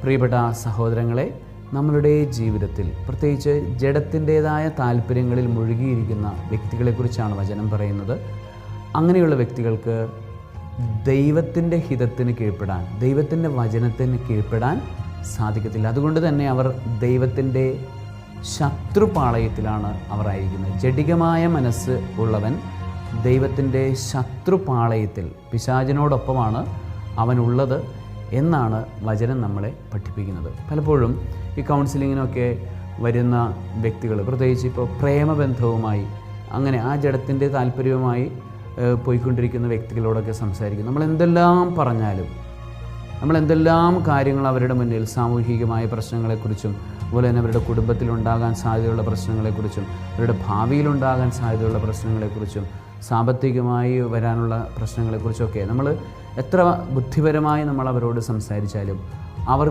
പ്രിയപ്പെട്ട സഹോദരങ്ങളെ, നമ്മളുടെ ജീവിതത്തിൽ പ്രത്യേകിച്ച് ജഡത്തിൻ്റേതായ താല്പര്യങ്ങളിൽ മുഴുകിയിരിക്കുന്ന വ്യക്തികളെക്കുറിച്ചാണ് വചനം പറയുന്നത്. അങ്ങനെയുള്ള വ്യക്തികൾക്ക് ദൈവത്തിൻ്റെ ഹിതത്തിന് കീഴ്പ്പെടാൻ, ദൈവത്തിൻ്റെ വചനത്തിന് കീഴ്പ്പെടാൻ സാധിക്കത്തില്ല. അതുകൊണ്ട് തന്നെ അവർ ദൈവത്തിൻ്റെ ശത്രുപാളയത്തിലാണ് അവർ ആയിരിക്കുന്നത്. ജഡികമായ മനസ്സ് ഉള്ളവൻ ദൈവത്തിൻ്റെ ശത്രുപാളയത്തിൽ, പിശാചിനോടൊപ്പമാണ് അവനുള്ളത് എന്നാണ് വചനം നമ്മളെ പഠിപ്പിക്കുന്നത്. പലപ്പോഴും ഈ കൗൺസിലിങ്ങിനൊക്കെ വരുന്ന വ്യക്തികൾ, പ്രത്യേകിച്ച് ഇപ്പോൾ പ്രേമബന്ധവുമായി അങ്ങനെ ആ ജഡത്തിൻ്റെ താല്പര്യവുമായി പോയിക്കൊണ്ടിരിക്കുന്ന വ്യക്തികളോടൊക്കെ സംസാരിക്കും. നമ്മളെന്തെല്ലാം പറഞ്ഞാലും, നമ്മളെന്തെല്ലാം കാര്യങ്ങൾ അവരുടെ മുന്നിൽ സാമൂഹികമായ പ്രശ്നങ്ങളെക്കുറിച്ചും അതുപോലെ തന്നെ അവരുടെ കുടുംബത്തിലുണ്ടാകാൻ സാധ്യതയുള്ള പ്രശ്നങ്ങളെക്കുറിച്ചും അവരുടെ ഭാവിയിലുണ്ടാകാൻ സാധ്യതയുള്ള പ്രശ്നങ്ങളെക്കുറിച്ചും സാമ്പത്തികമായി വരാനുള്ള പ്രശ്നങ്ങളെക്കുറിച്ചൊക്കെ നമ്മൾ എത്ര ബുദ്ധിപരമായി നമ്മൾ അവരോട് സംസാരിച്ചാലും അവർക്ക്